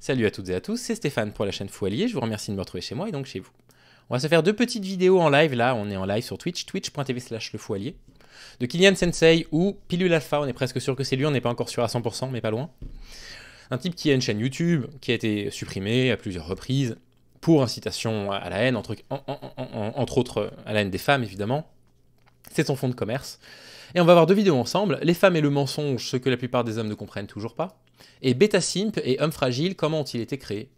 Salut à toutes et à tous, c'est Stéphane pour la chaîne Fou Allié, je vous remercie de me retrouver chez moi et donc chez vous. On va se faire deux petites vidéos en live, là on est en live sur Twitch, twitch.tv/le Fou Allié, de Kylian Sensei ou Pilule Alpha, on est presque sûr que c'est lui, on n'est pas encore sûr à 100%, mais pas loin. Un type qui a une chaîne YouTube, qui a été supprimée à plusieurs reprises, pour incitation à la haine, entre autres à la haine des femmes évidemment. C'est son fonds de commerce. Et on va voir deux vidéos ensemble, les femmes et le mensonge, ce que la plupart des hommes ne comprennent toujours pas, et Beta Simp et Homme Fragile, comment ont-ils été créés.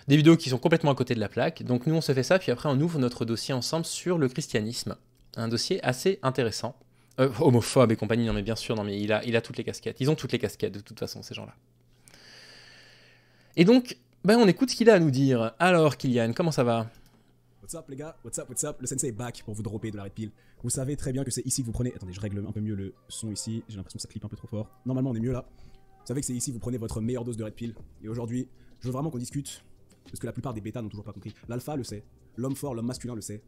Des vidéos qui sont complètement à côté de la plaque, donc nous on se fait ça, puis après on ouvre notre dossier ensemble sur le christianisme. Un dossier assez intéressant. Homophobe et compagnie, non mais bien sûr, non mais il a toutes les casquettes. Ils ont toutes les casquettes de toute façon, ces gens-là. Et donc, on écoute ce qu'il a à nous dire. Alors Kylian, comment ça va? What's up les gars, what's up, le sensei est back pour vous dropper de la red pill. Vous savez très bien que c'est ici que vous prenez... Attendez, je règle un peu mieux le son ici, j'ai l'impression que ça clip un peu trop fort. Normalement on est mieux là. Vous savez que c'est ici que vous prenez votre meilleure dose de red pill. Et aujourd'hui, je veux vraiment qu'on discute, parce que la plupart des bêtas n'ont toujours pas compris. L'alpha le sait, l'homme fort, l'homme masculin le sait,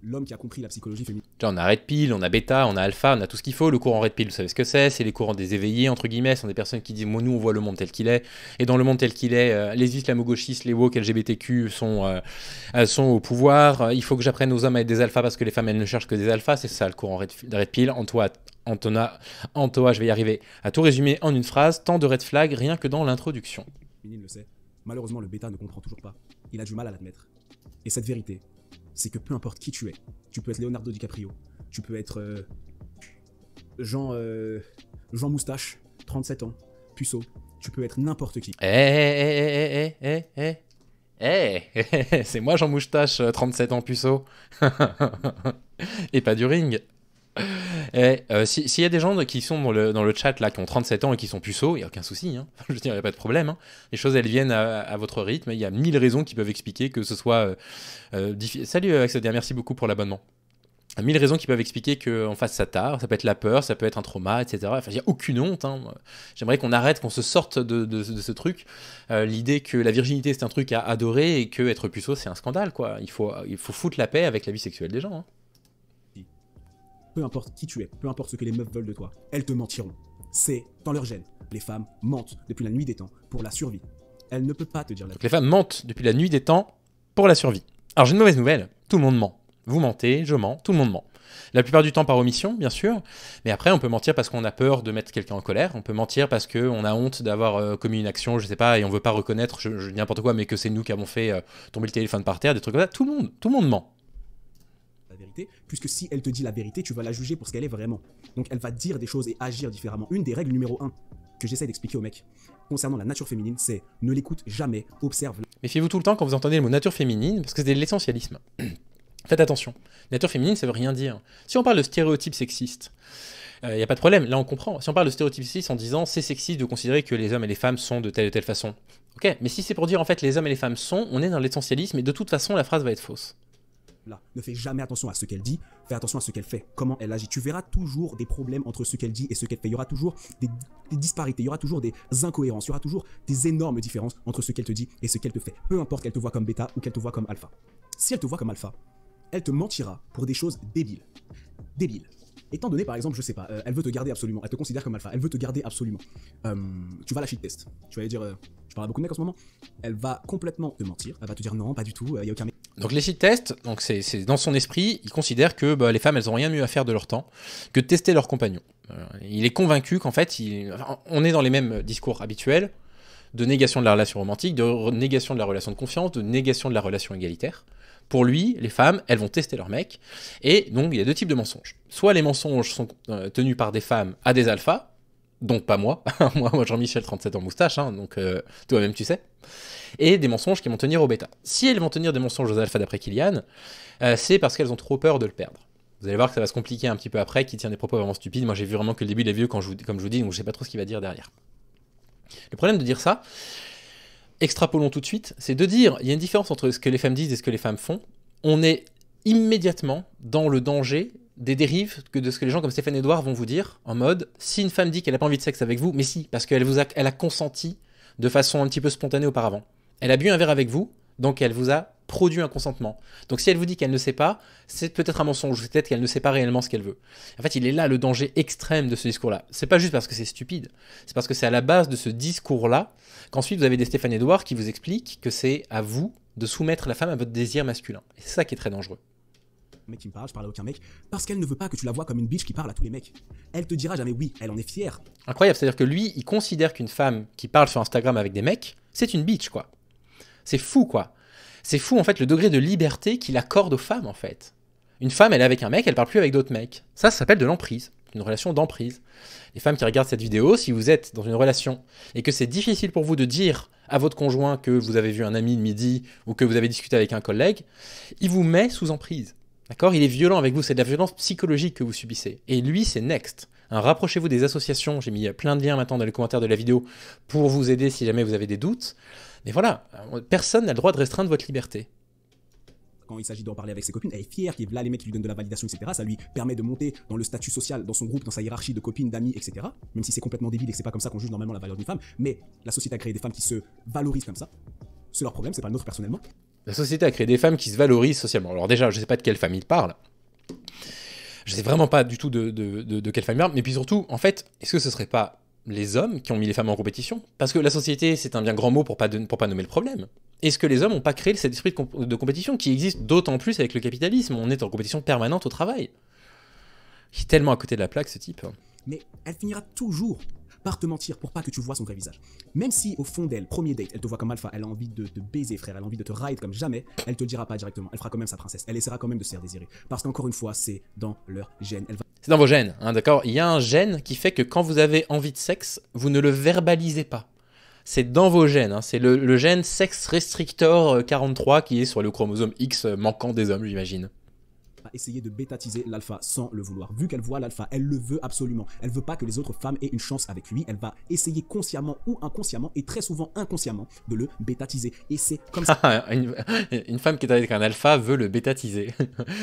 l'homme qui a compris la psychologie féminine. On a red pill, on a bêta, on a alpha, on a tout ce qu'il faut. Le courant red pill, vous savez ce que c'est les courants des éveillés, entre guillemets, ce sont des personnes qui disent moi, nous on voit le monde tel qu'il est, et dans le monde tel qu'il est, les islamo-gauchistes, les woke, LGBTQ sont au pouvoir, il faut que j'apprenne aux hommes à être des alphas parce que les femmes elles ne cherchent que des alphas, c'est ça le courant red pill. Antoa, je vais y arriver à tout résumer en une phrase, tant de red flag rien que dans l'introduction. Le sait. Malheureusement le bêta ne comprend toujours pas, il a du mal à l'admettre. Et cette vérité, c'est que peu importe qui tu es, tu peux être Leonardo DiCaprio, tu peux être Jean Moustache, 37 ans, puceau, tu peux être n'importe qui. C'est moi Jean Moustache, 37 ans puceau. Et pas du ring. S'il y a des gens qui sont dans le chat là, qui ont 37 ans et qui sont puceaux, il n'y a aucun souci, hein. Je veux dire, il n'y a pas de problème, hein. Les choses elles viennent à votre rythme, il y a 1000 raisons qui peuvent expliquer que ce soit difficile. Salut Axedia, merci beaucoup pour l'abonnement. 1000 raisons qui peuvent expliquer qu'on fasse sa tare, ça peut être la peur, ça peut être un trauma, etc. Enfin, il n'y a aucune honte, hein. J'aimerais qu'on arrête, qu'on se sorte de ce truc. L'idée que la virginité c'est un truc à adorer et que être puceau c'est un scandale, quoi. Il faut foutre la paix avec la vie sexuelle des gens, hein. Peu importe qui tu es, peu importe ce que les meufs veulent de toi, elles te mentiront. C'est dans leur gène. Les femmes mentent depuis la nuit des temps pour la survie. Elles ne peuvent pas te dire la vérité. Les femmes mentent depuis la nuit des temps pour la survie. Alors j'ai une mauvaise nouvelle, tout le monde ment. Vous mentez, je mens, tout le monde ment. La plupart du temps par omission, bien sûr, mais après on peut mentir parce qu'on a peur de mettre quelqu'un en colère, on peut mentir parce qu'on a honte d'avoir commis une action, je sais pas, et on veut pas reconnaître, je dis n'importe quoi, mais que c'est nous qui avons fait tomber le téléphone par terre, des trucs comme ça, tout le monde ment. La vérité, puisque si elle te dit la vérité, tu vas la juger pour ce qu'elle est vraiment. Donc elle va dire des choses et agir différemment. Une des règles numéro 1 que j'essaie d'expliquer aux mecs concernant la nature féminine, c'est ne l'écoute jamais, observe. Méfiez-vous tout le temps quand vous entendez le mot nature féminine, parce que c'est de l'essentialisme. Faites attention. Nature féminine, ça veut rien dire. Si on parle de stéréotypes sexistes, il n'y a pas de problème, là on comprend. Si on parle de stéréotypes sexistes en disant c'est sexiste de considérer que les hommes et les femmes sont de telle ou telle façon. Ok, mais si c'est pour dire en fait les hommes et les femmes sont, on est dans l'essentialisme et de toute façon la phrase va être fausse. Là, ne fais jamais attention à ce qu'elle dit, fais attention à ce qu'elle fait, comment elle agit. Tu verras toujours des problèmes entre ce qu'elle dit et ce qu'elle fait. Il y aura toujours des disparités, il y aura toujours des incohérences, il y aura toujours des énormes différences entre ce qu'elle te dit et ce qu'elle te fait. Peu importe qu'elle te voit comme bêta ou qu'elle te voit comme alpha. Si elle te voit comme alpha, elle te mentira pour des choses débiles. Débiles. Étant donné, par exemple, je sais pas, elle veut te garder absolument, elle te considère comme alpha, elle veut te garder absolument. Tu vas la shit test. Tu vas lui dire, je parle à beaucoup de mecs en ce moment, elle va complètement te mentir, elle va te dire non, pas du tout, il y a aucun mec. Donc les shit tests, donc c'est dans son esprit, il considère que les femmes, elles ont rien mieux à faire de leur temps que de tester leurs compagnons. Il est convaincu qu'en fait, on est dans les mêmes discours habituels de négation de la relation romantique, de négation de la relation de confiance, de négation de la relation égalitaire. Pour lui, les femmes, elles vont tester leur mec. Et donc, il y a deux types de mensonges. Soit les mensonges sont tenus par des femmes à des alphas, donc pas moi. moi Jean-Michel, 37 ans moustache, hein, donc toi-même tu sais. Et des mensonges qui vont tenir aux bêta. Si elles vont tenir des mensonges aux alphas d'après Kylian, c'est parce qu'elles ont trop peur de le perdre. Vous allez voir que ça va se compliquer un petit peu après, qu'il tient des propos vraiment stupides. Moi, j'ai vu vraiment que le début des vieux, comme je vous dis, donc je sais pas trop ce qu'il va dire derrière. Le problème de dire ça, extrapolons tout de suite, c'est de dire, il y a une différence entre ce que les femmes disent et ce que les femmes font. On est immédiatement dans le danger des dérives de ce que les gens comme Stéphane Edouard vont vous dire, en mode, si une femme dit qu'elle n'a pas envie de sexe avec vous, mais si, parce qu'elle elle a consenti de façon un petit peu spontanée auparavant. Elle a bu un verre avec vous, Donc elle vous a produit un consentement. Donc si elle vous dit qu'elle ne sait pas, c'est peut-être un mensonge, c'est peut-être qu'elle ne sait pas réellement ce qu'elle veut. En fait, il est là le danger extrême de ce discours-là. C'est pas juste parce que c'est stupide, c'est parce que c'est à la base de ce discours-là qu'ensuite vous avez des Stéphane Edouard qui vous expliquent que c'est à vous de soumettre la femme à votre désir masculin. Et c'est ça qui est très dangereux. Mec qui me parle, je parle à aucun mec, parce qu'elle ne veut pas que tu la vois comme une bitch qui parle à tous les mecs. Elle te dira jamais oui, elle en est fière. Incroyable, c'est-à-dire que lui, il considère qu'une femme qui parle sur Instagram avec des mecs, c'est une bitch, quoi. C'est fou, quoi. C'est fou, en fait, le degré de liberté qu'il accorde aux femmes, en fait. Une femme, elle est avec un mec, elle parle plus avec d'autres mecs. Ça s'appelle de l'emprise, une relation d'emprise. Les femmes qui regardent cette vidéo, si vous êtes dans une relation et que c'est difficile pour vous de dire à votre conjoint que vous avez vu un ami de midi ou que vous avez discuté avec un collègue, il vous met sous emprise. D'accord ? Il est violent avec vous, c'est de la violence psychologique que vous subissez. Et lui, c'est next. Rapprochez-vous des associations, j'ai mis plein de liens maintenant dans les commentaires de la vidéo pour vous aider si jamais vous avez des doutes. Mais voilà, personne n'a le droit de restreindre votre liberté. Quand il s'agit d'en parler avec ses copines, elle est fière qu'il y ait là les mecs qui lui donnent de la validation, etc. Ça lui permet de monter dans le statut social, dans son groupe, dans sa hiérarchie de copines, d'amis, etc. Même si c'est complètement débile et que c'est pas comme ça qu'on juge normalement la valeur d'une femme. Mais la société a créé des femmes qui se valorisent comme ça. C'est leur problème, c'est pas le nôtre personnellement. La société a créé des femmes qui se valorisent socialement. Alors déjà, je sais pas de quelle femme il parle. Je sais vraiment pas du tout de quelle femme il parle. Mais puis surtout, en fait, est-ce que ce serait pas les hommes qui ont mis les femmes en compétition? Parce que la société, c'est un bien grand mot pour pas nommer le problème. Est-ce que les hommes n'ont pas créé cet esprit de compétition qui existe d'autant plus avec le capitalisme? On est en compétition permanente au travail. Il est tellement à côté de la plaque, ce type. Mais elle finira toujours par te mentir pour pas que tu vois son vrai visage. Même si au fond d'elle, premier date, elle te voit comme alpha, elle a envie de te baiser, frère, elle a envie de te ride comme jamais, elle te le dira pas directement. Elle fera quand même sa princesse. Elle essaiera quand même de se faire désirer. Parce qu'encore une fois, c'est dans leur gène. C'est dans vos gènes, hein, d'accord? Il y a un gène qui fait que quand vous avez envie de sexe, vous ne le verbalisez pas. C'est dans vos gènes, hein. C'est le gène sex restrictor 43 qui est sur le chromosome X manquant des hommes, j'imagine. Essayer de bêtatiser l'alpha sans le vouloir. Vu qu'elle voit l'alpha, elle le veut absolument. Elle veut pas que les autres femmes aient une chance avec lui. Elle va essayer consciemment ou inconsciemment, et très souvent inconsciemment, de le bêtatiser. Et c'est comme ça. Une femme qui est avec un alpha veut le bêtatiser.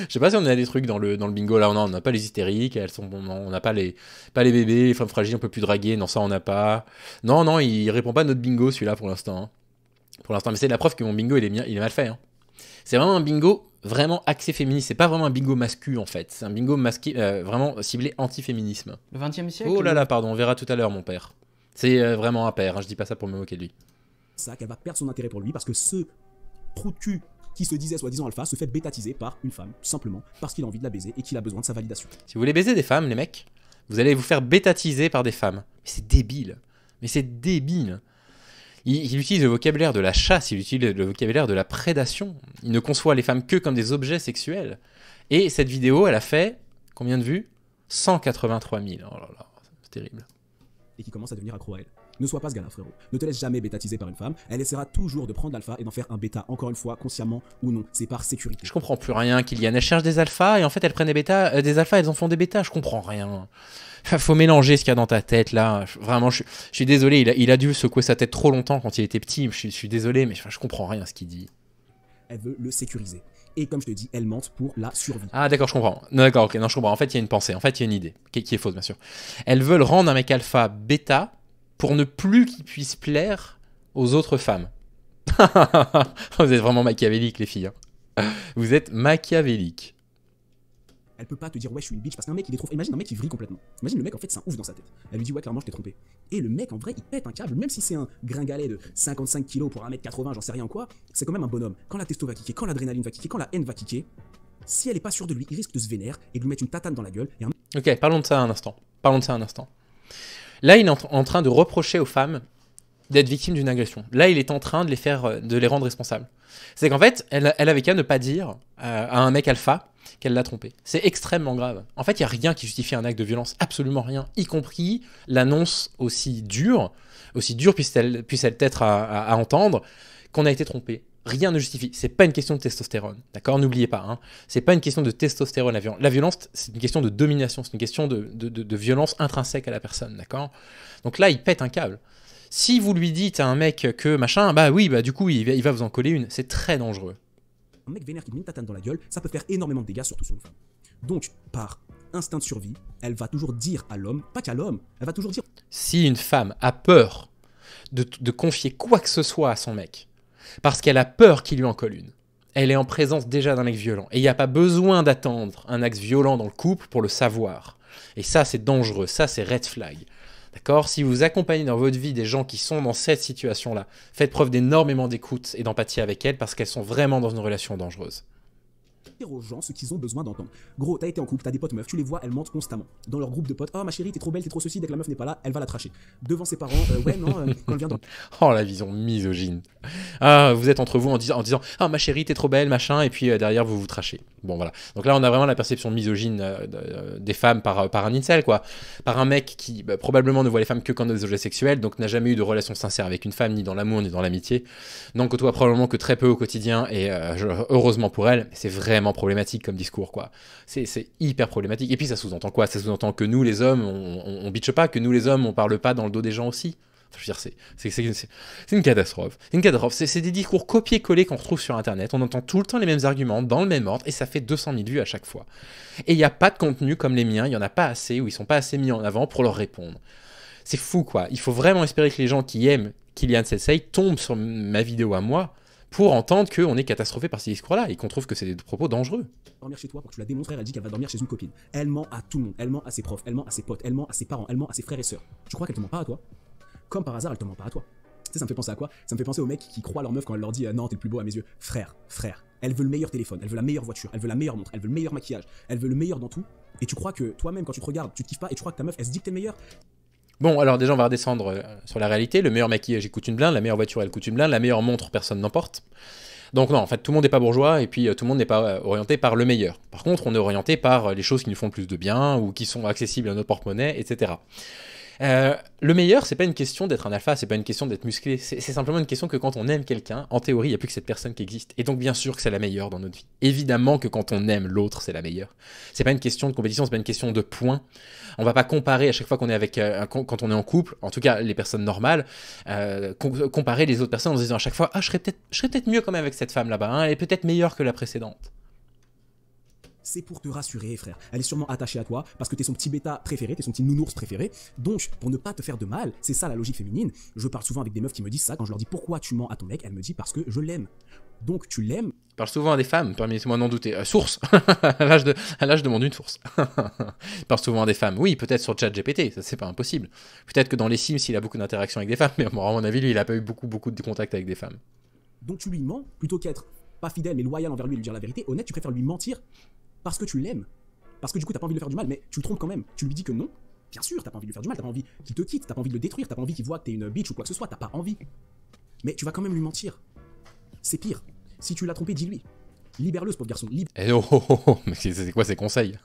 Je sais pas si on a des trucs dans le bingo là. On n'a pas les hystériques, on n'a pas les bébés, les femmes fragiles, on peut plus draguer. Non, ça on n'a pas. Non, il répond pas à notre bingo celui-là pour l'instant. Hein. Pour l'instant, mais c'est la preuve que mon bingo il est mal fait. Hein. C'est vraiment un bingo vraiment axé féministe. C'est pas vraiment un bingo mascu en fait. C'est un bingo vraiment ciblé anti-féminisme. Le 20e siècle. Oh là là, pardon, on verra tout à l'heure mon père. C'est vraiment un père, hein, je dis pas ça pour me moquer de lui. Ça qu'elle va perdre son intérêt pour lui parce que ce trou de cul qui se disait soi-disant alpha se fait bêtatiser par une femme, simplement parce qu'il a envie de la baiser et qu'il a besoin de sa validation. Si vous voulez baiser des femmes, les mecs, vous allez vous faire bêtatiser par des femmes. Mais c'est débile. Mais c'est débile. Il utilise le vocabulaire de la chasse, il utilise le vocabulaire de la prédation. Il ne conçoit les femmes que comme des objets sexuels. Et cette vidéo, elle a fait combien de vues? 183 000. Oh là là, c'est terrible. Et qui commence à devenir accro à elle. Ne sois pas ce gars-là, frérot. Ne te laisse jamais bêtatiser par une femme. Elle essaiera toujours de prendre l'alpha et d'en faire un bêta, encore une fois, consciemment ou non. C'est par sécurité. Je comprends plus rien, Kylian. Elle cherche des alphas et en fait, elle prennent des alphas, elles en font des bêtas. Je comprends rien. Faut mélanger ce qu'il y a dans ta tête là. Vraiment, je suis désolé. Il a dû secouer sa tête trop longtemps quand il était petit. Je suis désolé, mais je comprends rien à ce qu'il dit. Elle veut le sécuriser. Et comme je te dis, elle mente pour la survie. Ah d'accord, je comprends. Non, d'accord, ok, non, je comprends. En fait, il y a une pensée. En fait, il y a une idée qui est fausse, bien sûr. Elles veulent rendre un mec alpha bêta pour ne plus qu'il puisse plaire aux autres femmes. Vous êtes vraiment machiavéliques, les filles. Hein. Vous êtes machiavéliques. Elle peut pas te dire ouais je suis une bitch parce qu'un mec il est trop. Imagine un mec qui vrille complètement. Imagine le mec en fait c'est un ouf dans sa tête. Elle lui dit ouais clairement je t'ai trompé. Et le mec en vrai il pète un câble même si c'est un gringalet de 55 kilos pour 1m80 j'en sais rien quoi. C'est quand même un bonhomme. Quand la testo va kicker, quand l'adrénaline va kicker, quand la haine va kicker, si elle est pas sûre de lui il risque de se vénère et de lui mettre une tatane dans la gueule. Et Ok, parlons de ça un instant. Là il est en train de reprocher aux femmes d'être victimes d'une agression. Là il est en train de les rendre responsables. C'est qu'en fait elle avait qu'à ne pas dire à un mec alpha qu'elle l'a trompé. C'est extrêmement grave. En fait, il n'y a rien qui justifie un acte de violence, absolument rien, y compris l'annonce aussi dure puisse-elle être à entendre, qu'on a été trompé. Rien ne justifie. C'est pas une question de testostérone, d'accord? N'oubliez pas, hein. C'est pas une question de testostérone, la violence. La violence, c'est une question de domination, c'est une question de violence intrinsèque à la personne, d'accord? Donc là, il pète un câble. Si vous lui dites à un mec que machin, bah oui, bah du coup, il va vous en coller une, c'est très dangereux. Un mec vénère qui met une tatane dans la gueule, ça peut faire énormément de dégâts, surtout sur une femme. Donc, par instinct de survie, elle va toujours dire à l'homme, pas qu'à l'homme, elle va toujours dire... Si une femme a peur de confier quoi que ce soit à son mec, Parce qu'elle a peur qu'il lui en colle une. Elle est en présence déjà d'un mec violent. Et il n'y a pas besoin d'attendre un acte violent dans le couple pour le savoir. Et ça, c'est dangereux. Ça, c'est red flag. D'accord? Si vous accompagnez dans votre vie des gens qui sont dans cette situation-là, faites preuve d'énormément d'écoute et d'empathie avec elles parce qu'elles sont vraiment dans une relation dangereuse. Aux gens ce qu'ils ont besoin d'entendre. Gros, t'as été en couple, t'as des potes meufs, tu les vois, elles mentent constamment. Dans leur groupe de potes, oh ma chérie, t'es trop belle, t'es trop ceci, dès que la meuf n'est pas là, elle va la tracher. Devant ses parents, ouais, non, quand elle vient dans... Oh, la vision misogyne. Ah, vous êtes entre vous en disant ah, ma chérie, t'es trop belle, machin, et puis derrière, vous vous trachez. Bon, voilà. Donc là, on a vraiment la perception misogyne des femmes par un incel, quoi. Par un mec qui probablement ne voit les femmes que comme des objets sexuels, donc n'a jamais eu de relation sincère avec une femme, ni dans l'amour, ni dans l'amitié. Donc côtoie probablement que très peu au quotidien, et heureusement pour elle, c'est vraiment problématique comme discours, quoi. C'est hyper problématique. Et puis ça sous-entend quoi? Ça sous-entend que nous, les hommes, on bitche pas, que nous, les hommes, on parle pas dans le dos des gens aussi. Je veux dire, c'est une catastrophe. C'est une catastrophe. C'est des discours copiés-collés qu'on retrouve sur Internet. On entend tout le temps les mêmes arguments, dans le même ordre, et ça fait 200 000 vues à chaque fois. Et il n'y a pas de contenu comme les miens, il n'y en a pas assez, ou ils sont pas assez mis en avant pour leur répondre. C'est fou, quoi. Il faut vraiment espérer que les gens qui aiment Kylian Sensei tombent sur ma vidéo à moi pour entendre qu'on est catastrophé par ces discours-là et qu'on trouve que c'est des propos dangereux. Dormir chez toi pour que tu la démontres, elle dit qu'elle va dormir chez une copine. Elle ment à tout le monde, elle ment à ses profs, elle ment à ses potes, elle ment à ses parents, elle ment à ses frères et sœurs. Tu crois qu'elle te ment pas à toi? Comme par hasard, elle te ment pas à toi. Tu sais, ça me fait penser à quoi? Ça me fait penser aux mecs qui croient leur meuf quand elle leur dit non, t'es le plus beau à mes yeux. Frère, elle veut le meilleur téléphone, elle veut la meilleure voiture, elle veut la meilleure montre, elle veut le meilleur maquillage, elle veut le meilleur dans tout. Et tu crois que toi-même, quand tu te regardes, tu te kiffes pas et tu crois que ta meuf, elle se dit que t'es le meilleur? Bon, alors déjà, on va redescendre sur la réalité. Le meilleur maquillage, il coûte une blinde. La meilleure voiture, elle coûte une blinde. La meilleure montre, personne n'en porte. Donc non, en fait, tout le monde n'est pas bourgeois et puis tout le monde n'est pas orienté par le meilleur. Par contre, on est orienté par les choses qui nous font le plus de bien ou qui sont accessibles à notre porte-monnaie, etc. Le meilleur, c'est pas une question d'être un alpha, c'est pas une question d'être musclé, c'est simplement une question que quand on aime quelqu'un, en théorie, il n'y a plus que cette personne qui existe. Et donc bien sûr que c'est la meilleure dans notre vie. Évidemment que quand on aime l'autre, c'est la meilleure. C'est pas une question de compétition, c'est pas une question de points. On va pas comparer à chaque fois qu'on est avec quand on est en couple, en tout cas les personnes normales, comparer les autres personnes en se disant à chaque fois je serais peut-être mieux quand même avec cette femme là-bas, hein, elle est peut-être meilleure que la précédente. C'est pour te rassurer, frère. Elle est sûrement attachée à toi parce que t'es son petit bêta préféré, t'es son petit nounours préféré. Donc, pour ne pas te faire de mal, c'est ça la logique féminine. Je parle souvent avec des meufs qui me disent ça. Quand je leur dis pourquoi tu mens à ton mec, elle me dit parce que je l'aime. Donc, tu l'aimes. Je parle souvent à des femmes, permettez-moi d'en douter. Source. Là, je demande une source. Je parle souvent à des femmes. Oui, peut-être sur ChatGPT, ça c'est pas impossible. Peut-être que dans les Sims, il a beaucoup d'interactions avec des femmes, mais à mon avis, lui, il a pas eu beaucoup de contacts avec des femmes. Donc, tu lui mens plutôt qu'être pas fidèle mais loyal envers lui et lui dire la vérité. Honnête, tu préfères lui mentir. Parce que tu l'aimes. Parce que du coup, t'as pas envie de lui faire du mal, mais tu le trompes quand même. Tu lui dis que non. Bien sûr, t'as pas envie de lui faire du mal, t'as pas envie qu'il te quitte, t'as pas envie de le détruire, t'as pas envie qu'il voit que t'es une bitch ou quoi que ce soit, t'as pas envie. Mais tu vas quand même lui mentir. C'est pire. Si tu l'as trompé, dis-lui. Libère-le, ce pauvre garçon. Mais c'est quoi ces conseils?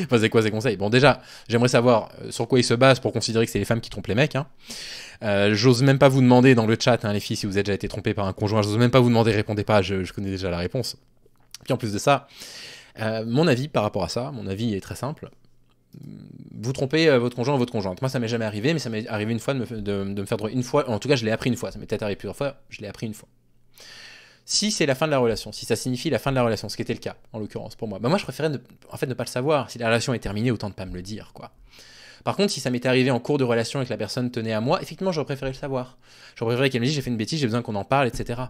Enfin, c'est quoi ces conseils? Bon, déjà, j'aimerais savoir sur quoi ils se basent pour considérer que c'est les femmes qui trompent les mecs. Hein. J'ose même pas vous demander dans le chat, hein, les filles, si vous avez déjà été trompées par un conjoint, j'ose même pas vous demander, répondez pas, je connais déjà la réponse. Puis en plus de ça, mon avis par rapport à ça, mon avis est très simple. Vous trompez votre conjoint ou votre conjointe. Moi, ça m'est jamais arrivé, mais ça m'est arrivé une fois de me faire droit une fois. En tout cas, je l'ai appris une fois. Ça m'est peut-être arrivé plusieurs fois, je l'ai appris une fois. Si c'est la fin de la relation, si ça signifie la fin de la relation, ce qui était le cas, en l'occurrence, pour moi, bah moi, je préférais ne pas le savoir. Si la relation est terminée, autant ne pas me le dire, quoi. Par contre, si ça m'était arrivé en cours de relation et que la personne tenait à moi, effectivement, j'aurais préféré le savoir. J'aurais préféré qu'elle me dise j'ai fait une bêtise, j'ai besoin qu'on en parle, etc.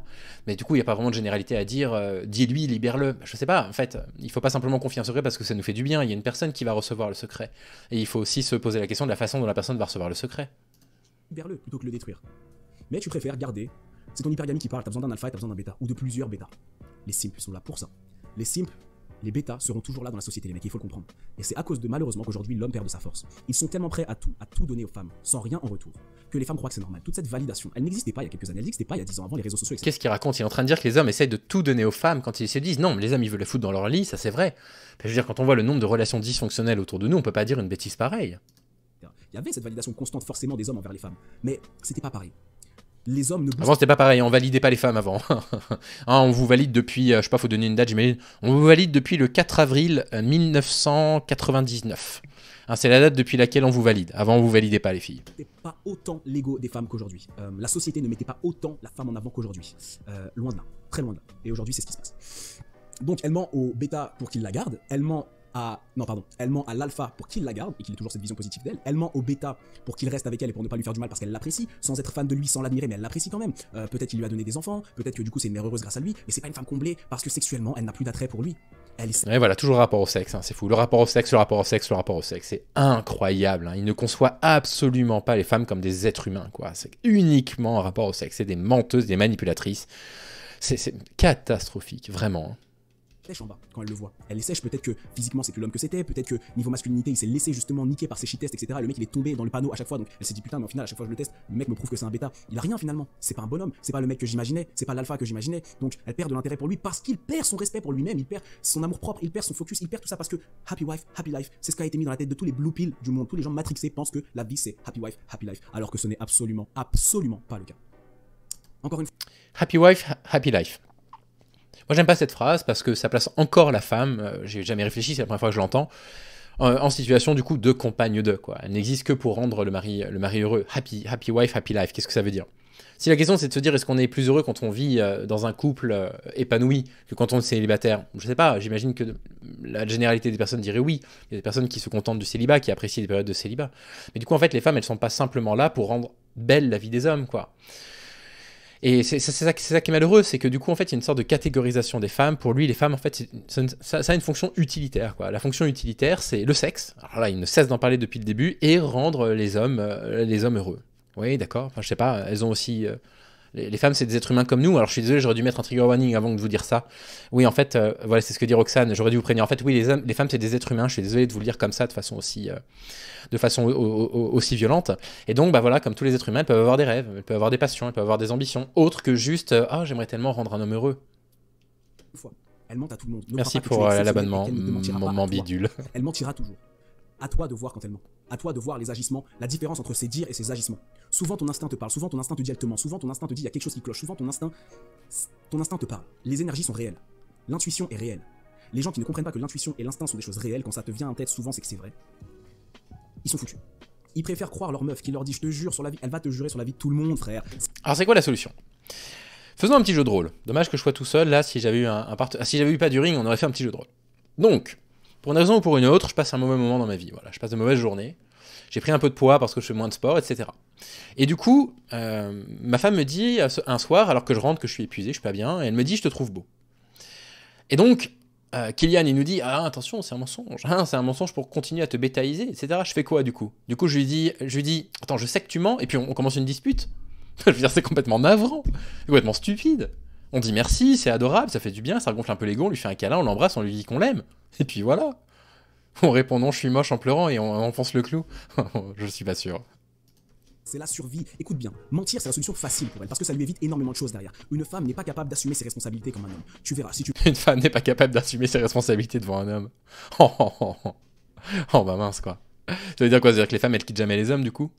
Mais du coup, il n'y a pas vraiment de généralité à dire dis-lui, libère-le. Je sais pas, en fait, il faut pas simplement confier un secret parce que ça nous fait du bien. Il y a une personne qui va recevoir le secret. Et il faut aussi se poser la question de la façon dont la personne va recevoir le secret. Libère-le plutôt que le détruire. Mais tu préfères garder. C'est ton hypergamie qui parle, t'as besoin d'un alpha et t'as besoin d'un bêta. Ou de plusieurs bêtas. Les simples sont là pour ça. Les simples. Les bêtas seront toujours là dans la société, les mecs, il faut le comprendre. Et c'est à cause de, malheureusement, qu'aujourd'hui l'homme perd de sa force. Ils sont tellement prêts à tout donner aux femmes, sans rien en retour, que les femmes croient que c'est normal. Toute cette validation, elle n'existait pas il y a quelques années, elle n'existait pas il y a 10 ans avant les réseaux sociaux, etc. Qu'est-ce qu'il raconte? Il est en train de dire que les hommes essayent de tout donner aux femmes quand ils se disent non, mais les hommes ils veulent les foutre dans leur lit, ça c'est vrai. Je veux dire, quand on voit le nombre de relations dysfonctionnelles autour de nous, on peut pas dire une bêtise pareille. Il y avait cette validation constante forcément des hommes envers les femmes, mais c'était pas pareil. Les hommes ne bougent... Avant c'était pas pareil, on validait pas les femmes avant. Hein, on vous valide depuis, je sais pas, faut donner une date, j'imagine. On vous valide depuis le 4 avril 1999. Hein, c'est la date depuis laquelle on vous valide. Avant on vous validait pas les filles. C'était pas autant l'ego des femmes qu'aujourd'hui. La société ne mettait pas autant la femme en avant qu'aujourd'hui. Loin de là, très loin de là. Et aujourd'hui c'est ce qui se passe. Donc elle ment au bêta pour qu'il la garde, elle ment Non, pardon. Elle ment à l'alpha pour qu'il la garde et qu'il ait toujours cette vision positive d'elle. Elle ment au bêta pour qu'il reste avec elle et pour ne pas lui faire du mal parce qu'elle l'apprécie, sans être fan de lui, sans l'admirer, mais elle l'apprécie quand même. Peut-être qu'il lui a donné des enfants, peut-être que du coup c'est une mère heureuse grâce à lui, mais c'est pas une femme comblée parce que sexuellement elle n'a plus d'attrait pour lui. Elle est... Et voilà, toujours le rapport au sexe, hein, c'est fou. Le rapport au sexe, le rapport au sexe, le rapport au sexe, c'est incroyable. Hein. Il ne conçoit absolument pas les femmes comme des êtres humains, quoi. C'est uniquement un rapport au sexe. C'est des menteuses, des manipulatrices. C'est catastrophique, vraiment. Hein. Sèche en bas quand elle le voit. Elle est sèche, peut-être que physiquement c'est plus l'homme que c'était, peut-être que niveau masculinité il s'est laissé justement niquer par ses shit tests, etc. Et le mec il est tombé dans le panneau à chaque fois, donc elle s'est dit putain, mais au final à chaque fois que je le teste, le mec me prouve que c'est un bêta. Il a rien finalement, c'est pas un bonhomme, c'est pas le mec que j'imaginais, c'est pas l'alpha que j'imaginais. Donc elle perd de l'intérêt pour lui parce qu'il perd son respect pour lui-même, il perd son amour propre, il perd son focus, il perd tout ça parce que happy wife, happy life, c'est ce qui a été mis dans la tête de tous les blue pills du monde. Tous les gens matrixés pensent que la vie c'est happy wife, happy life, alors que ce n'est absolument pas le cas. Encore une fois. Happy wife, happy life. Moi, j'aime pas cette phrase parce que ça place encore la femme, j'ai jamais réfléchi, c'est la première fois que je l'entends, en situation du coup de compagne de, quoi. Elle n'existe que pour rendre le mari heureux. Happy wife, happy life, qu'est-ce que ça veut dire? Si la question c'est de se dire est-ce qu'on est plus heureux quand on vit dans un couple épanoui que quand on est célibataire, je sais pas, j'imagine que la généralité des personnes dirait oui. Il y a des personnes qui se contentent du célibat, qui apprécient les périodes de célibat. Mais du coup, en fait, les femmes, elles sont pas simplement là pour rendre belle la vie des hommes, quoi. Et c'est ça qui est malheureux, c'est que du coup, en fait, il y a une sorte de catégorisation des femmes. Pour lui, les femmes, en fait, ça a une fonction utilitaire, quoi. La fonction utilitaire, c'est le sexe. Alors là, il ne cesse d'en parler depuis le début, et rendre les hommes heureux. Oui, d'accord. Enfin, je sais pas, elles ont aussi... les femmes, c'est des êtres humains comme nous. Alors, je suis désolé, j'aurais dû mettre un trigger warning avant de vous dire ça. Oui, en fait, voilà, c'est ce que dit Roxane. J'aurais dû vous prévenir. En fait, oui, les femmes, c'est des êtres humains. Je suis désolé de vous le dire comme ça, de façon aussi violente. Et donc, bah voilà, comme tous les êtres humains, elles peuvent avoir des rêves, elles peuvent avoir des passions, elles peuvent avoir des ambitions, autres que juste ah, j'aimerais tellement rendre un homme heureux. Elle ment à tout le monde. Merci pour l'abonnement, moment bidule. Elle mentira toujours. À toi de voir quand elle ment. À toi de voir les agissements, la différence entre ses dires et ses agissements. Souvent ton instinct te parle, souvent ton instinct te dit elle te ment, souvent ton instinct te dit il y a quelque chose qui cloche, souvent ton instinct te parle. Les énergies sont réelles. L'intuition est réelle. Les gens qui ne comprennent pas que l'intuition et l'instinct sont des choses réelles, quand ça te vient en tête, souvent c'est que c'est vrai. Ils sont foutus. Ils préfèrent croire leur meuf qui leur dit je te jure sur la vie, elle va te jurer sur la vie de tout le monde, frère. Alors c'est quoi la solution? Faisons un petit jeu de rôle. Dommage que je sois tout seul, là, si j'avais eu si j'avais eu pas du ring, on aurait fait un petit jeu de rôle. Donc, pour une raison ou pour une autre, je passe un mauvais moment dans ma vie, voilà, je passe de mauvaises journées, j'ai pris un peu de poids parce que je fais moins de sport, etc. Et du coup, ma femme me dit un soir, alors que je rentre, que je suis épuisé, je suis pas bien, et elle me dit je te trouve beau. Et donc, Kylian, il nous dit ah attention, c'est un mensonge, hein, c'est un mensonge pour continuer à te bétaïser, etc. Je fais quoi du coup? Du coup, je lui dis attends, je sais que tu mens, et puis on commence une dispute. Je veux dire, c'est complètement navrant, c'est complètement stupide. On dit merci, c'est adorable, ça fait du bien, ça regonfle un peu l'ego, on lui fait un câlin, on l'embrasse, on lui dit qu'on l'aime. Et puis voilà. On répond non, je suis moche en pleurant et on enfonce le clou. Je suis pas sûr. C'est la survie. Écoute bien, mentir c'est la solution facile pour elle parce que ça lui évite énormément de choses derrière. Une femme n'est pas capable d'assumer ses responsabilités comme un homme. Tu verras si tu... Une femme n'est pas capable d'assumer ses responsabilités devant un homme. Oh bah mince quoi. Ça veut dire quoi? Ça veut dire que les femmes elles quittent jamais les hommes du coup?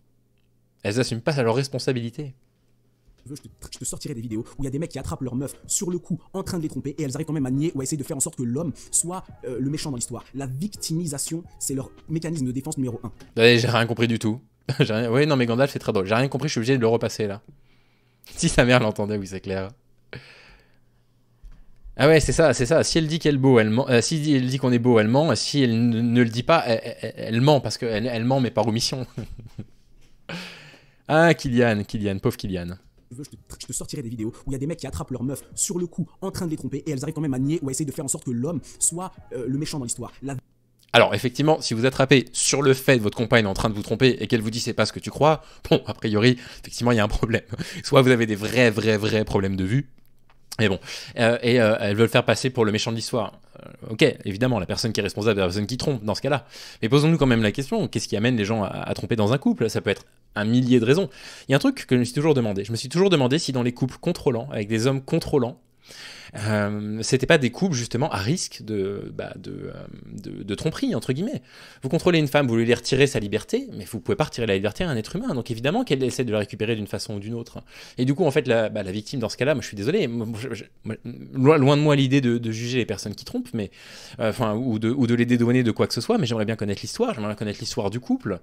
Elles assument pas leurs responsabilités. Je te sortirai des vidéos où il y a des mecs qui attrapent leur meuf sur le coup en train de les tromper et elles arrivent quand même à nier ou à essayer de faire en sorte que l'homme soit le méchant dans l'histoire. La victimisation, c'est leur mécanisme de défense numéro 1. Allez, j'ai rien compris du tout. Oui, non mais Gandalf c'est très drôle. J'ai rien compris, je suis obligé de le repasser là. Si sa mère l'entendait, oui c'est clair. Ah ouais, c'est ça. Si elle dit qu'elle est beau, elle ment. Si elle dit qu'on est beau, elle ment. Si elle ne le dit pas, elle ment parce qu'elle ment mais par omission. Ah, Kylian, pauvre Kylian. Je te sortirai des vidéos où il y a des mecs qui attrapent leur meuf sur le coup en train de les tromper et elles arrivent quand même à nier ou à essayer de faire en sorte que l'homme soit le méchant dans l'histoire. Alors effectivement, si vous attrapez sur le fait que votre compagne est en train de vous tromper et qu'elle vous dit c'est pas ce que tu crois, bon, a priori, effectivement, il y a un problème. Soit vous avez des vrais problèmes de vue, mais bon, elles veulent faire passer pour le méchant de l'histoire. Ok, évidemment, la personne qui est responsable est la personne qui trompe dans ce cas-là. Mais posons-nous quand même la question, qu'est-ce qui amène les gens à tromper dans un couple? Ça peut être un millier de raisons. Il y a un truc que je me suis toujours demandé. Je me suis toujours demandé si dans les couples contrôlants, avec des hommes contrôlants, c'était pas des couples justement à risque de tromperie entre guillemets. Vous contrôlez une femme, vous lui retirez sa liberté, mais vous pouvez pas retirer la liberté à un être humain, donc évidemment qu'elle essaie de la récupérer d'une façon ou d'une autre. Et du coup en fait la victime dans ce cas-là, moi je suis désolé, loin de moi l'idée de juger les personnes qui trompent, mais ou de les dédouaner de quoi que ce soit, mais j'aimerais bien connaître l'histoire, du couple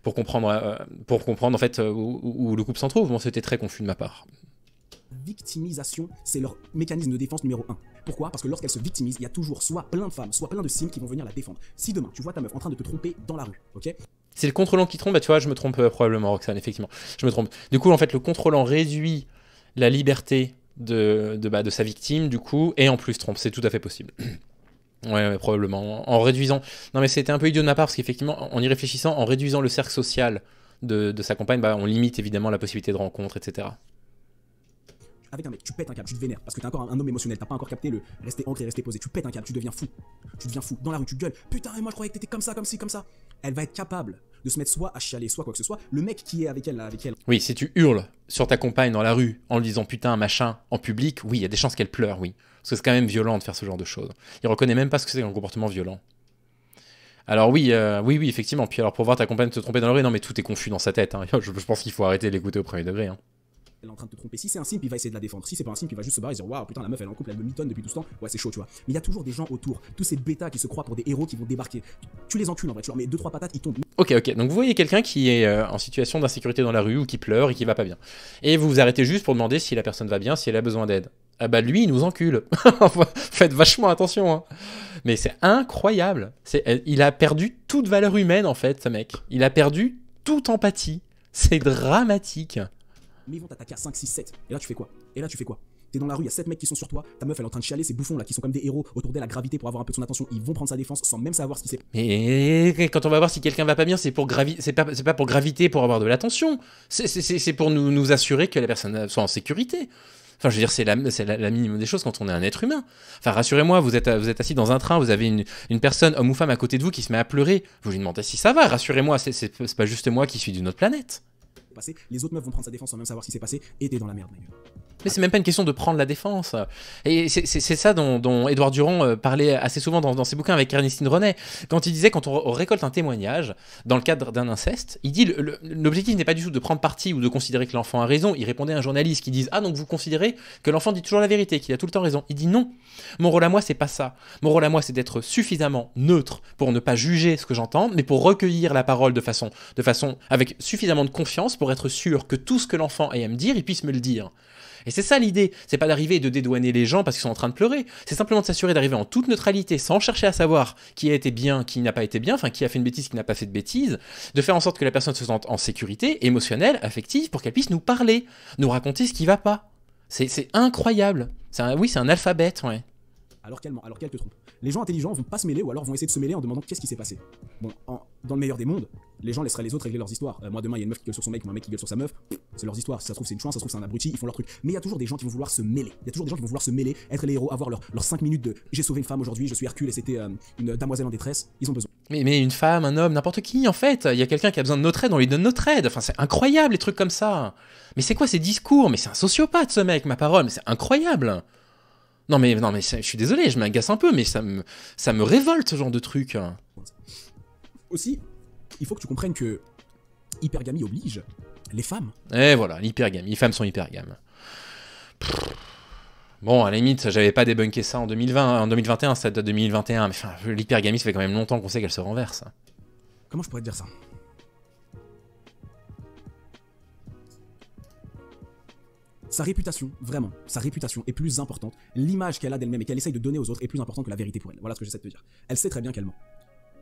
pour comprendre en fait où le couple s'en trouve. Bon, c'était très confus de ma part. Victimisation, c'est leur mécanisme de défense numéro 1. Pourquoi? Parce que lorsqu'elle se victimise, il y a toujours soit plein de femmes, soit plein de signes qui vont venir la défendre. Si demain, tu vois ta meuf en train de te tromper dans la rue, ok? C'est le contrôlant qui trompe, bah tu vois, je me trompe probablement, Roxane, effectivement. Je me trompe. Du coup, en fait, le contrôlant réduit la liberté de sa victime, du coup, et en plus trompe. C'est tout à fait possible. Ouais, probablement. En réduisant. Non, mais c'était un peu idiot de ma part, parce qu'effectivement, en y réfléchissant, en réduisant le cercle social de sa compagne, bah, on limite évidemment la possibilité de rencontre, etc. Avec un mec, tu pètes un câble, tu te vénères, parce que t'es encore un homme émotionnel, t'as pas encore capté le rester ancré, rester posé, tu pètes un câble, tu deviens fou. Tu deviens fou. Dans la rue, tu gueules. Putain, et moi je croyais que t'étais comme ça, comme ci, comme ça. Elle va être capable de se mettre soit à chialer, soit quoi que ce soit. Le mec qui est avec elle, là, avec elle. Oui, si tu hurles sur ta compagne dans la rue en lui disant putain, machin, en public, oui, il y a des chances qu'elle pleure, oui. Parce que c'est quand même violent de faire ce genre de choses. Il reconnaît même pas ce que c'est qu'un comportement violent. Alors oui, oui, effectivement. Puis alors pour voir ta compagne te tromper dans la rue, non mais tout est confus dans sa tête. Hein. Je pense qu'il faut arrêter de l'écouter au premier degré. Hein. Elle est en train de te tromper. Si c'est un signe, puis il va essayer de la défendre. Si c'est pas un signe, puis il va juste se barrer et dire waouh, putain, la meuf elle est en couple, elle me mitonne depuis tout ce temps. Ouais, c'est chaud, tu vois. Mais il y a toujours des gens autour, tous ces bêtas qui se croient pour des héros qui vont débarquer. Tu les encules en vrai, tu leur mets 2-3 patates, ils tombent. Ok, donc vous voyez quelqu'un qui est en situation d'insécurité dans la rue ou qui pleure et qui va pas bien. Et vous vous arrêtez juste pour demander si la personne va bien, si elle a besoin d'aide. Ah bah lui, il nous encule. Faites vachement attention. Hein. Mais c'est incroyable. Il a perdu toute valeur humaine en fait, ce mec. Il a perdu toute empathie. C'est dramatique. Mais ils vont t'attaquer à 5, 6, 7. Et là, tu fais quoi? T'es dans la rue, il y a 7 mecs qui sont sur toi, ta meuf elle est en train de chialer, ces bouffons là qui sont comme des héros autour d'elle à gravité pour avoir un peu de son attention, ils vont prendre sa défense sans même savoir ce qui s'est passé. Mais quand on va voir si quelqu'un va pas bien, c'est pas pour graviter pour avoir de l'attention. C'est pour nous assurer que la personne soit en sécurité. Enfin, je veux dire, c'est la minimum des choses quand on est un être humain. Enfin, rassurez-moi, vous êtes assis dans un train, vous avez une personne, homme ou femme, à côté de vous qui se met à pleurer. Vous lui demandez si ça va, rassurez-moi, c'est pas juste moi qui suis d'une autre planète. Les autres meufs vont prendre sa défense sans même savoir ce qui s'est passé, et t'es dans la merde, ma gueule. Mais c'est même pas une question de prendre la défense. Et c'est ça dont Édouard Durand parlait assez souvent dans ses bouquins avec Ernestine Renet. Quand il disait, quand on récolte un témoignage dans le cadre d'un inceste, il dit l'objectif n'est pas du tout de prendre parti ou de considérer que l'enfant a raison. Il répondait à un journaliste qui dit « Ah, donc vous considérez que l'enfant dit toujours la vérité, qu'il a tout le temps raison ?» Il dit « Non, mon rôle à moi, c'est pas ça. Mon rôle à moi, c'est d'être suffisamment neutre pour ne pas juger ce que j'entends, mais pour recueillir la parole de façon avec suffisamment de confiance pour être sûr que tout ce que l'enfant ait à me dire, il puisse me le dire. » Et c'est ça l'idée, c'est pas d'arriver et de dédouaner les gens parce qu'ils sont en train de pleurer, c'est simplement de s'assurer d'arriver en toute neutralité, sans chercher à savoir qui a été bien, qui n'a pas été bien, enfin qui a fait une bêtise, qui n'a pas fait de bêtise, de faire en sorte que la personne se sente en sécurité, émotionnelle, affective, pour qu'elle puisse nous parler, nous raconter ce qui va pas. C'est incroyable. Oui, c'est un alphabet, ouais. Alors qu'elle te trompe. Les gens intelligents vont pas se mêler ou alors vont essayer de se mêler en demandant qu'est-ce qui s'est passé. Bon, dans le meilleur des mondes, les gens laisseraient les autres régler leurs histoires. Moi demain il y a une meuf qui gueule sur son mec ou un mec qui gueule sur sa meuf, c'est leurs histoires. Si ça se trouve c'est une chance, ça se trouve c'est un abruti, ils font leur truc. Mais il y a toujours des gens qui vont vouloir se mêler. Il y a toujours des gens qui vont vouloir se mêler, être les héros, avoir leurs 5 minutes de j'ai sauvé une femme aujourd'hui, je suis Hercule et c'était une damoiselle en détresse. Ils ont besoin. Mais une femme, un homme, n'importe qui en fait. Il y a quelqu'un qui a besoin de notre aide, on lui donne notre aide. Enfin c'est incroyable les trucs comme ça. Mais c'est quoi ces discours? Mais c'est un sociopathe ce mec, ma parole. Mais c'est incroyable. Non mais je suis désolé, je m'agace un peu, mais ça me révolte ce genre de truc. Aussi, il faut que tu comprennes que hypergamie oblige les femmes. Et voilà, l'hypergamie, les femmes sont hypergames. Bon, à la limite, j'avais pas débunké ça en 2020, en 2021, ça date de 2021, mais enfin, l'hypergamie, ça fait quand même longtemps qu'on sait qu'elle se renverse. Comment je pourrais te dire ça? Sa réputation, vraiment, sa réputation est plus importante. L'image qu'elle a d'elle-même et qu'elle essaye de donner aux autres est plus importante que la vérité pour elle. Voilà ce que j'essaie de te dire. Elle sait très bien qu'elle ment.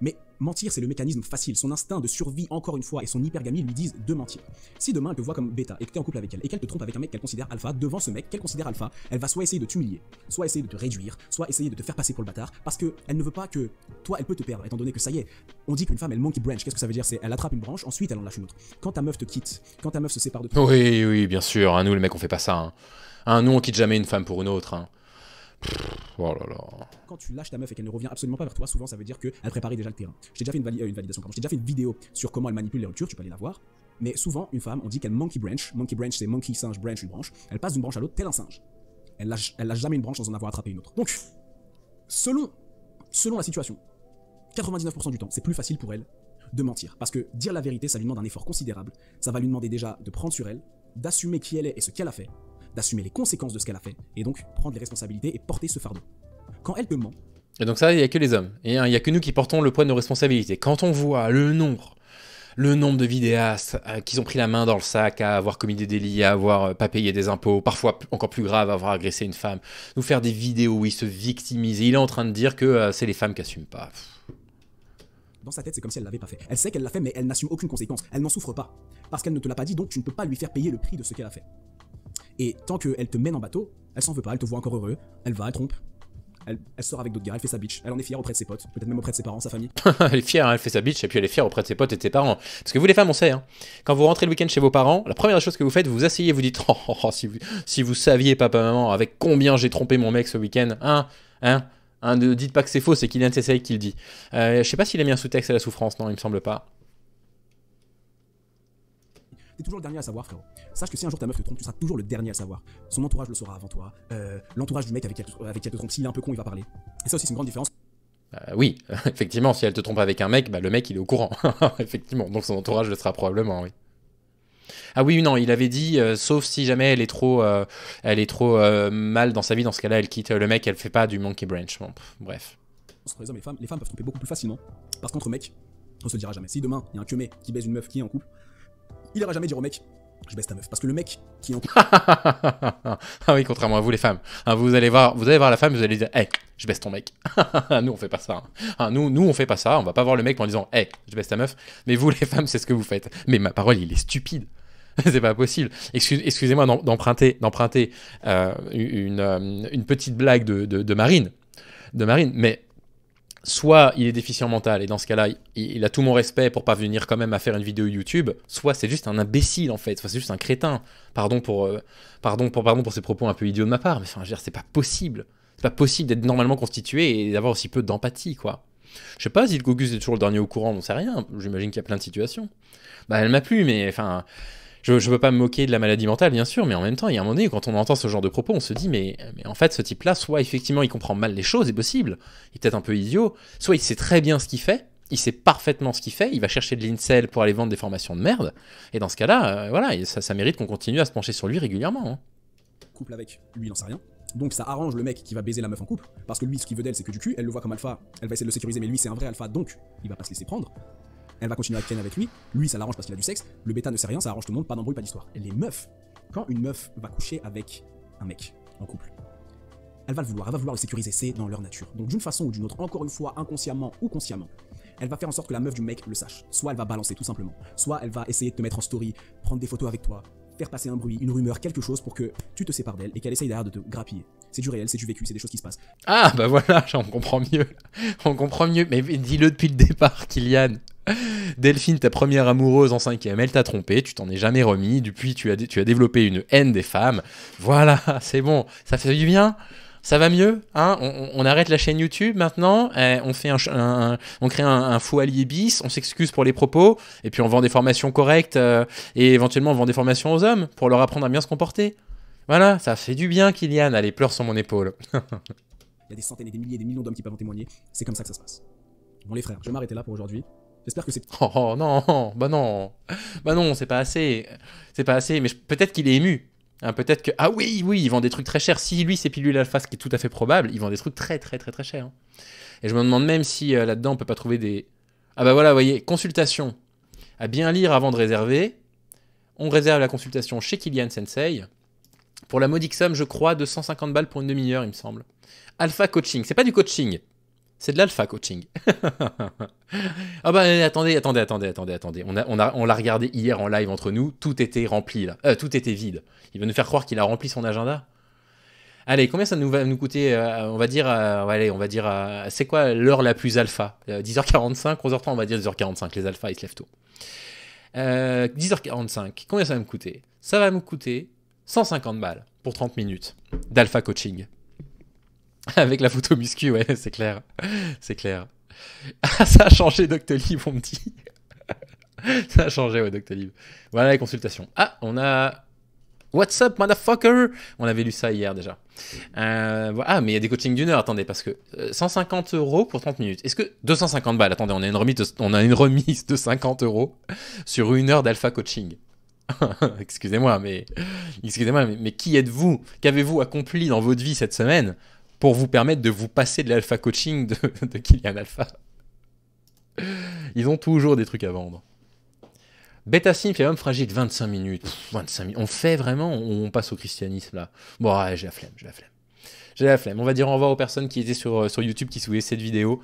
Mais mentir, c'est le mécanisme facile. Son instinct de survie, encore une fois, et son hypergamie lui disent de mentir. Si demain elle te voit comme bêta et que t'es en couple avec elle et qu'elle te trompe avec un mec qu'elle considère alpha, devant ce mec qu'elle considère alpha, elle va soit essayer de t'humilier, soit essayer de te réduire, soit essayer de te faire passer pour le bâtard, parce que elle ne veut pas que toi, elle peut te perdre, étant donné que ça y est, on dit qu'une femme elle monkey branch. Qu'est-ce que ça veut dire? C'est elle attrape une branche, ensuite elle en lâche une autre. Quand ta meuf te quitte, quand ta meuf se sépare de toi. Oui, bien sûr. Nous, les mecs, on fait pas ça. Nous, on quitte jamais une femme pour une autre. Oh là là. Quand tu lâches ta meuf et qu'elle ne revient absolument pas vers toi, souvent ça veut dire qu'elle préparait déjà le terrain. Je t'ai déjà fait une validation, pardon. Je t'ai déjà fait une vidéo sur comment elle manipule les ruptures, tu peux aller la voir. Mais souvent, une femme, on dit qu'elle monkey branch. Monkey branch, c'est monkey, singe, branch, une branche. Elle passe d'une branche à l'autre, tel un singe. Elle lâche jamais une branche sans en avoir attrapé une autre. Donc, selon la situation, 99% du temps, c'est plus facile pour elle de mentir. Parce que dire la vérité, ça lui demande un effort considérable. Ça va lui demander déjà de prendre sur elle, d'assumer qui elle est et ce qu'elle a fait, d'assumer les conséquences de ce qu'elle a fait, et donc prendre les responsabilités et porter ce fardeau. Quand elle te ment... Et donc ça, il n'y a que les hommes. Et il n'y a que nous qui portons le poids de nos responsabilités. Quand on voit le nombre Le nombre de vidéastes qui ont pris la main dans le sac à avoir commis des délits, à avoir pas payé des impôts, parfois encore plus grave, à avoir agressé une femme, nous faire des vidéos où il se victimise. Et il est en train de dire que c'est les femmes qui assument pas. Dans sa tête, c'est comme si elle l'avait pas fait. Elle sait qu'elle l'a fait, mais elle n'assume aucune conséquence. Elle n'en souffre pas. Parce qu'elle ne te l'a pas dit, donc tu ne peux pas lui faire payer le prix de ce qu'elle a fait. Et tant qu'elle te mène en bateau, elle s'en veut pas, elle te voit encore heureux, elle va, elle trompe. Elle sort avec d'autres gars, elle fait sa bitch, elle en est fière auprès de ses potes, peut-être même auprès de ses parents, sa famille. Elle est fière, hein, elle fait sa bitch, et puis elle est fière auprès de ses potes et de ses parents. Parce que vous les femmes, on sait, hein, quand vous rentrez le week-end chez vos parents, la première chose que vous faites, vous vous asseyez, vous dites oh, si vous saviez, papa, maman, avec combien j'ai trompé mon mec ce week-end, ne dites pas que c'est faux, c'est Kylian Sensei qui le dit. Je sais pas s'il a mis un sous-texte à la souffrance, non, il me semble pas. T'es toujours le dernier à savoir, frérot. Sache que si un jour ta meuf te trompe, tu seras toujours le dernier à savoir. Son entourage le saura avant toi. L'entourage du mec avec qui elle te trompe, s'il est un peu con, il va parler. Et ça aussi, c'est une grande différence. Oui, effectivement, si elle te trompe avec un mec, le mec, il est au courant. Effectivement, donc son entourage le sera probablement, oui. Ah oui, non, il avait dit, sauf si jamais elle est trop mal dans sa vie, dans ce cas-là, elle quitte le mec, elle fait pas du monkey branch. Bon, bref. Entre les hommes et les femmes peuvent tromper beaucoup plus facilement. Parce qu'entre mecs, on se le dira jamais. Si demain, il y a un que mec qui baise une meuf qui est en couple, il ira jamais dire au mec je baisse ta meuf. Parce que le mec qui est en couple. Ah oui, contrairement à vous les femmes. Hein, vous allez voir la femme, vous allez dire hey, je baisse ton mec. Nous on fait pas ça. Hein, nous on fait pas ça, on va pas voir le mec en disant hey, je baisse ta meuf. Mais vous les femmes, c'est ce que vous faites. Mais ma parole, il est stupide. C'est pas possible. Excusez-moi d'emprunter une petite blague de Marine. Mais soit il est déficient mental et dans ce cas-là, il a tout mon respect pour pas venir quand même à faire une vidéo YouTube, soit c'est juste un imbécile en fait, soit c'est juste un crétin. Pardon pour ces propos un peu idiots de ma part, mais enfin, je veux dire, c'est pas possible. C'est pas possible d'être normalement constitué et d'avoir aussi peu d'empathie, quoi. Je sais pas si le Caucus est toujours le dernier au courant, on sait rien. J'imagine qu'il y a plein de situations. Elle m'a plu, mais enfin. Je veux pas me moquer de la maladie mentale, bien sûr, mais en même temps, il y a un moment donné, quand on entend ce genre de propos, on se dit, mais en fait, ce type-là, soit effectivement, il comprend mal les choses, c'est possible, il est peut-être un peu idiot, soit il sait très bien ce qu'il fait, il sait parfaitement ce qu'il fait, il va chercher de l'incel pour aller vendre des formations de merde, et dans ce cas-là, voilà, ça mérite qu'on continue à se pencher sur lui régulièrement. Hein. Couple avec, lui, il n'en sait rien. Donc ça arrange le mec qui va baiser la meuf en couple, parce que lui, ce qu'il veut d'elle, c'est que du cul, elle le voit comme alpha, elle va essayer de le sécuriser, mais lui, c'est un vrai alpha, donc il va pas se laisser prendre. Elle va continuer à ken avec lui, ça l'arrange parce qu'il a du sexe, le bêta ne sait rien, ça arrange tout le monde, pas d'embrouille, pas d'histoire. Les meufs, quand une meuf va coucher avec un mec en couple, elle va vouloir le sécuriser, c'est dans leur nature. Donc d'une façon ou d'une autre, encore une fois, inconsciemment ou consciemment, elle va faire en sorte que la meuf du mec le sache. Soit elle va balancer tout simplement, soit elle va essayer de te mettre en story, prendre des photos avec toi, faire passer un bruit, une rumeur, quelque chose pour que tu te sépares d'elle et qu'elle essaye derrière de te grappiller. C'est du réel, c'est du vécu, c'est des choses qui se passent. Ah bah voilà, on comprend mieux. On comprend mieux, mais dis-le depuis le départ, Kylian. Delphine, ta première amoureuse en 5e, elle t'a trompé, tu t'en es jamais remis, depuis tu as développé une haine des femmes. Voilà, c'est bon, ça fait du bien. Ça va mieux, hein, on arrête la chaîne YouTube maintenant, on fait on crée un faux allié bis, on s'excuse pour les propos, et puis on vend des formations correctes, et éventuellement on vend des formations aux hommes pour leur apprendre à bien se comporter. Voilà, ça fait du bien, Kylian. Allez, pleure sur mon épaule. Il y a des centaines et des milliers et des millions d'hommes qui peuvent en témoigner. C'est comme ça que ça se passe. Bon les frères, je vais m'arrêter là pour aujourd'hui. J'espère que c'est... Oh non, bah non, c'est pas assez. C'est pas assez, mais peut-être qu'il est ému. Hein, peut-être que... Ah oui, il vend des trucs très chers. Si lui, c'est pilule alpha, ce qui est tout à fait probable, il vend des trucs très chers. Hein. Et je me demande même si là-dedans, on peut pas trouver des... Ah bah voilà, vous voyez, consultation. À bien lire avant de réserver. On réserve la consultation chez Kylian Sensei. Pour la modique somme, je crois, de 150 balles pour une demi-heure, il me semble. Alpha coaching, c'est pas du coaching. C'est de l'alpha coaching. Ah bah attendez. On l'a regardé hier en live entre nous, tout était rempli là. Tout était vide. Il va nous faire croire qu'il a rempli son agenda. Allez, combien ça va nous coûter on va dire, c'est quoi l'heure la plus alpha 10h45, 11h30, on va dire 10h45, les alphas ils se lèvent tôt. 10h45, combien ça va me coûter? Ça va me coûter 150 balles pour 30 minutes d'alpha coaching. Avec la photo muscu, ouais, c'est clair. C'est clair. Ah, ça a changé, Doctolib, on me dit. Ça a changé, ouais, Doctolib. Voilà les consultations. Ah, on a... What's up, motherfucker? On avait lu ça hier, déjà. Ah, mais il y a des coachings d'une heure, attendez, parce que 150 € pour 30 minutes. Est-ce que... 250 balles, attendez, on a une remise de 50 € sur une heure d'alpha coaching. Excusez-moi, mais qui êtes-vous? Qu'avez-vous accompli dans votre vie cette semaine pour vous permettre de vous passer de l'alpha coaching de Kylian Alpha? Ils ont toujours des trucs à vendre. Bêta simple et homme fragile, 25 minutes. 25 minutes. On fait vraiment, on passe au christianisme là. Bon, ouais, j'ai la flemme, j'ai la flemme. J'ai la flemme. On va dire au revoir aux personnes qui étaient sur YouTube, qui suivaient cette vidéo.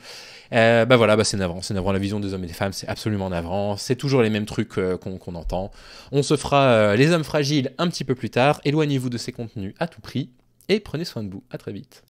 Bah voilà, bah c'est navrant. C'est navrant. La vision des hommes et des femmes, c'est absolument navrant. C'est toujours les mêmes trucs qu'on entend. On se fera les hommes fragiles un petit peu plus tard. Éloignez-vous de ces contenus à tout prix. Et prenez soin de vous. À très vite.